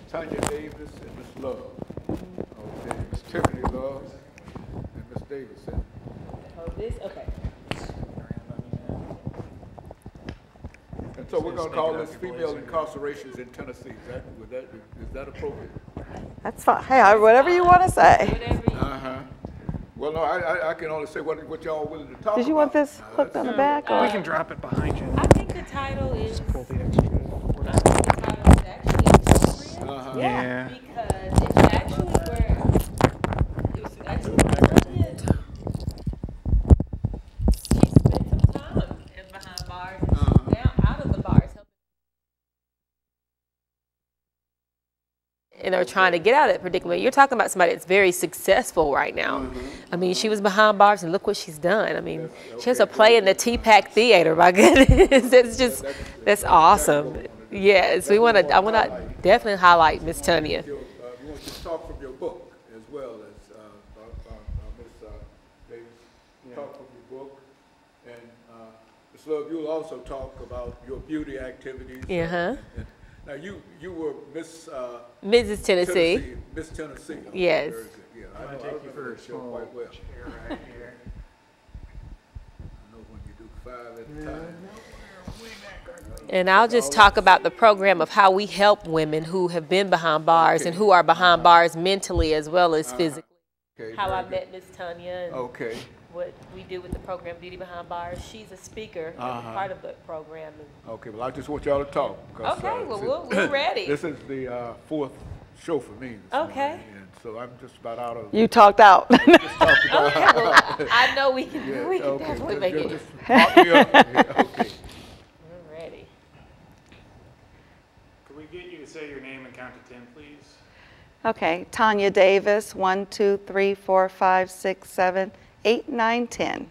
Tanya Davis and Miss Love. Okay, Miss Tiffany Love and Miss Davis. Oh, this? Okay. And so we're going to call this Female Incarcerations in Tennessee. Is that appropriate? That's fine. Hey, whatever you want to say. Uh-huh. Well, no, I can only say what y'all are willing to talk about. Did you want this hooked on the back? Or? We can drop it behind you. I think the title is. Pull the extra. I think the title is actually appropriate. Yeah. Because it's actually where. It was actually brilliant. She spent some time in behind bars and she's now out of the bars. And they're trying to get out of that predicament. You're talking about somebody that's very successful right now. I mean, she was behind bars and look what she's done. I mean, she has a play in the T-Pack Theater, my goodness. That's awesome. Yes, I want to definitely highlight Miss Tanya. You want to talk from your book as well as Miss Davis. Talk from your book. And Ms. Love, you'll also talk about your beauty activities. Now, you were Mrs. Tennessee. Miss Tennessee. Yes. Yeah, I'm going to take you for a small quite well. chair right here. I know when you do 5 at a time. And I'll just talk about the program of how we help women who have been behind bars and who are behind bars mentally as well as physically. Okay, How I met Miss Tanya and what we do with the program Beauty Behind Bars. She's a speaker and part of the program. Okay, well, I just want y'all to talk. Okay, well, we're ready. This is the 4th show for me. Okay. And so I'm just about out of. You talked out. Okay, well, I know we can definitely make it. Just pop me up. Okay. We're ready. Could we get you to say your name and count to 10, please? Okay, Tanya Davis, 1, 2, 3, 4, 5, 6, 7, 8, 9, 10.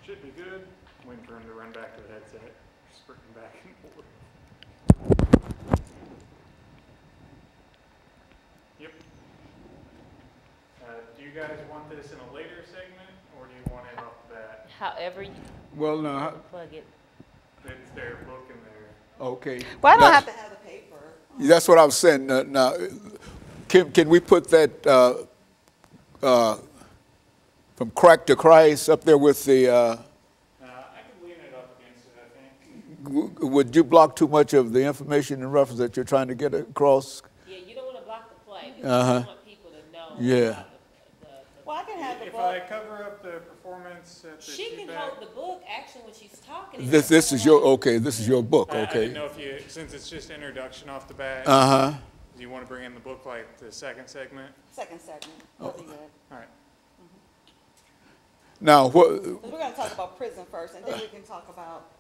Should be good. Waiting for him to run back to the headset. Sprinting back and forth. Yep. Do you guys want this in a later segment, or do you want it off the bat? However you Well, no. plug it. It's their book in there. Okay. Well, I don't have to have the paper. That's what I was saying. Now, can we put that from crack to Christ up there with the? I could lean it up against it, I think. Would you block too much of the information and reference that you're trying to get across? Yeah, you don't want to block the play because you want people to know. Yeah. Well, I can have the If book. I cover up the performance at the She can T-Pack, hold the book actually when she's talking. This is your This is your book. I Okay. didn't know if you, since it's just introduction off the bat, do you want to bring in the book like the second segment? Second segment. That'll be good. All right. Now what? We're going to talk about prison first, and then we can talk about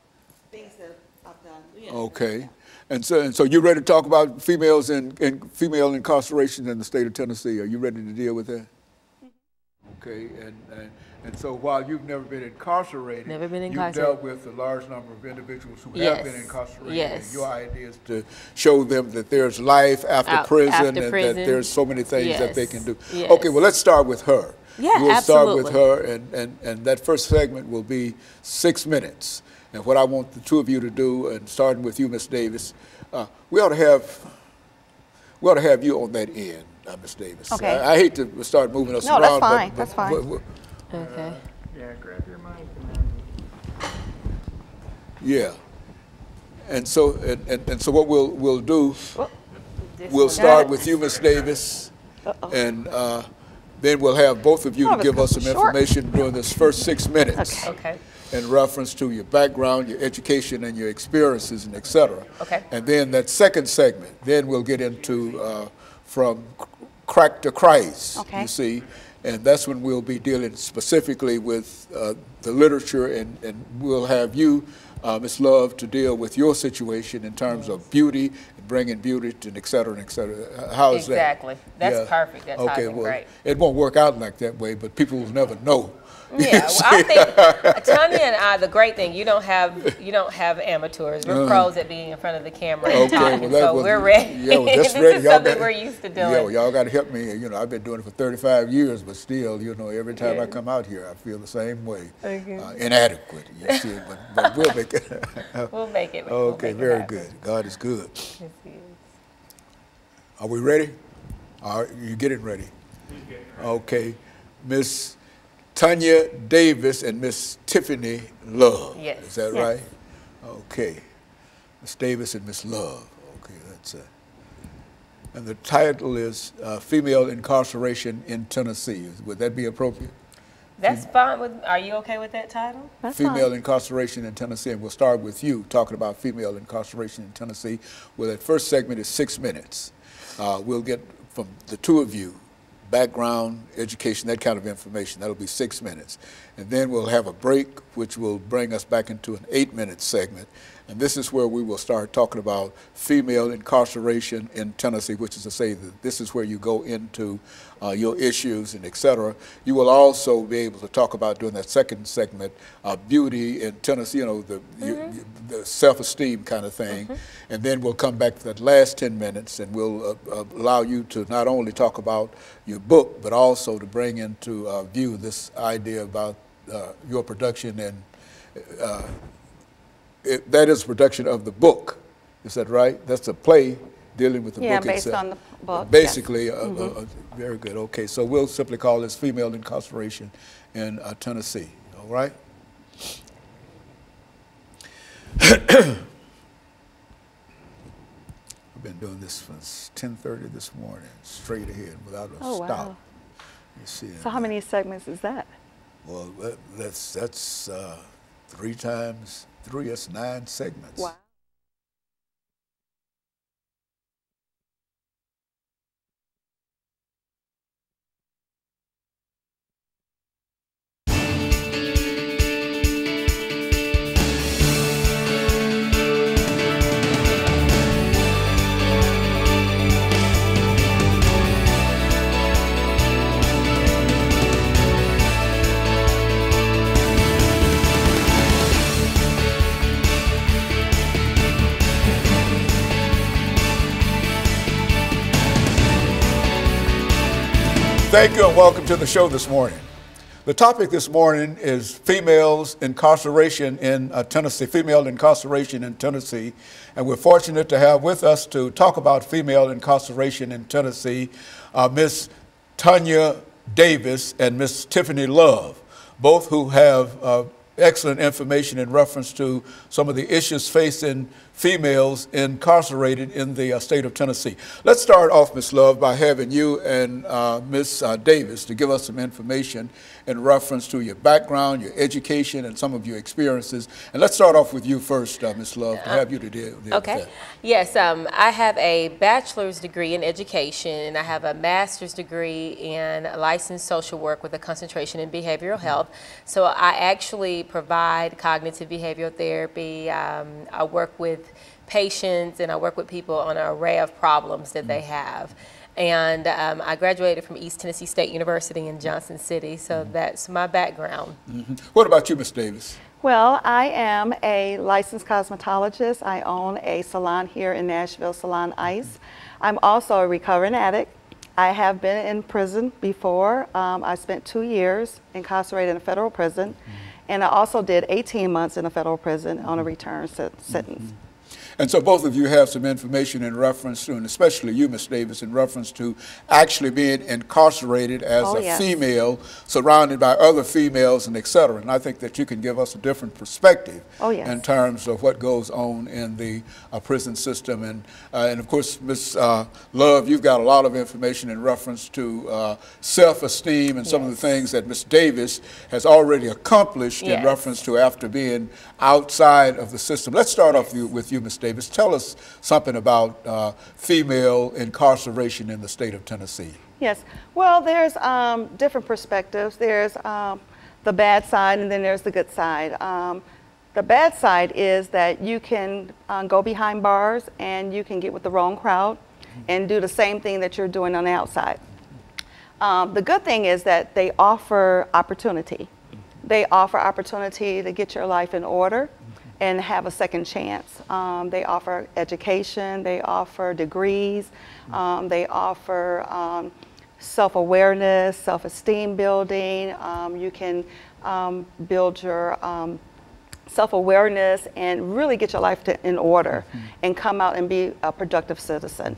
things that I've done. Okay. And so you're ready to talk about females and female incarceration in the state of Tennessee? Are you ready to deal with that? Okay. And so while you've never been incarcerated, you've dealt with a large number of individuals who have been incarcerated. Yes. And your idea is to show them that there's life after prison and that there's so many things that they can do. Yes. Okay, well, let's start with her. Yeah, we'll absolutely. start with her, and that first segment will be 6 minutes. And what I want the two of you to do, and starting with you, Miss Davis, we ought to have you on that end, Miss Davis. Okay. I hate to start moving us around. No, that's fine. That's fine. Okay. Yeah, grab your mic and then. Yeah. And so what we'll do, we'll start with you, Miss Davis, and then we'll have both of you to give us some information during this first 6 minutes. Okay. In reference to your background, your education, and your experiences, and et cetera. Okay. And then that second segment, then we'll get into from crack to Christ, you see. And that's when we'll be dealing specifically with the literature, and we'll have you Ms. Love to deal with your situation in terms of beauty, bringing beauty to et cetera, and et cetera. How is that? Exactly. That's perfect. That's okay, well, great. it won't work out like that way, but people will never know. Yeah, well, I think Tanya and I, the great thing, you don't have amateurs. We're pros at being in front of the camera and talking, well, so we're ready. Yeah, well, that's This ready. is something we're used to doing. Yeah, well, y'all got to help me. You know, I've been doing it for 35 years, but still, you know, every time I come out here, I feel the same way. Inadequate, you see, but we'll make it. We'll make it. Okay, very good. God is good. Yes, He is. Are we ready? All right, you getting ready? Okay, Miss Tanya Davis and Miss Tiffany Love. Yes. Is that right? Okay. Miss Davis and Miss Love. Okay, that's it. And the title is Female Incarceration in Tennessee. Would that be appropriate? That's fine. Are you okay with that title? That's Female fine. Incarceration in Tennessee. And we'll start with you talking about female incarceration in Tennessee. Well, that first segment is 6 minutes. We'll get from the two of you background, education, that kind of information. That'll be 6 minutes. And then we'll have a break, which will bring us back into an 8-minute segment. And this is where we will start talking about female incarceration in Tennessee, which is to say that this is where you go into your issues and et cetera. You will also be able to talk about, during that second segment, beauty in Tennessee, you know, the self-esteem kind of thing. And then we'll come back to that last 10 minutes and we'll allow you to not only talk about your book, but also to bring into view this idea about your production and that is production of the book. Is that right? That's a play dealing with the book itself. Yeah, based on the book. Basically, yes. Very good. Okay, so we'll simply call this Female Incarceration in Tennessee. All right? I've been doing this since 10:30 this morning, straight ahead, without a stop. Wow. You see, So how many segments is that? Well, that's 3 times 3, that's 9 segments. Wow. Thank you and welcome to the show this morning. The topic this morning is females incarceration in Tennessee, female incarceration in Tennessee. And we're fortunate to have with us to talk about female incarceration in Tennessee, Miss Tanya Davis and Miss Tiffany Love, both who have excellent information in reference to some of the issues facing females incarcerated in the state of Tennessee. Let's start off, Ms. Love, by having you and Ms. Davis to give us some information in reference to your background, your education, and some of your experiences. And let's start off with you first, Ms. Love, to have you to deal with that. Yes, I have a bachelor's degree in education, and I have a master's degree in licensed social work with a concentration in behavioral health. So I actually provide cognitive behavioral therapy. I work with patients and I work with people on an array of problems that they have. And I graduated from East Tennessee State University in Johnson City, so that's my background. What about you, Ms. Davis? Well, I am a licensed cosmetologist. I own a salon here in Nashville, Salon Ice. I'm also a recovering addict. I have been in prison before. I spent 2 years incarcerated in a federal prison, and I also did 18 months in a federal prison on a return sentence. And so both of you have some information in reference to, and especially you, Ms. Davis, in reference to actually being incarcerated as a female, surrounded by other females and et cetera. And I think that you can give us a different perspective in terms of what goes on in the prison system. And of course, Ms. Love, you've got a lot of information in reference to self-esteem and some of the things that Ms. Davis has already accomplished in reference to after being outside of the system. Let's start off with you, Ms. Davis. Tell us something about female incarceration in the state of Tennessee. Yes, well, there's different perspectives. There's the bad side and then there's the good side. The bad side is that you can go behind bars and you can get with the wrong crowd and do the same thing that you're doing on the outside. The good thing is that they offer opportunity. They offer opportunity to get your life in order and have a second chance. They offer education, they offer degrees, they offer self-awareness, self-esteem building. You can build your self-awareness and really get your life in order and come out and be a productive citizen.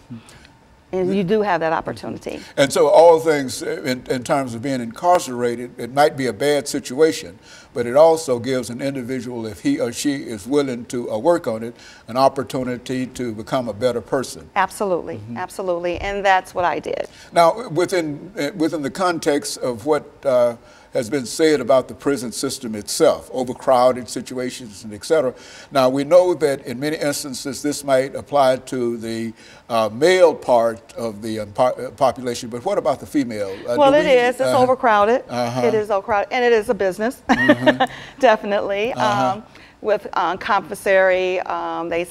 And you do have that opportunity. And so all things in terms of being incarcerated, it might be a bad situation, but it also gives an individual, if he or she is willing to work on it, an opportunity to become a better person. Absolutely, absolutely, and that's what I did. Now, within the context of what has been said about the prison system itself, overcrowded situations and et cetera. Now, we know that in many instances this might apply to the male part of the population, but what about the female? Well, it is. It's overcrowded. It is overcrowded, and it is a business, definitely. With commissary, they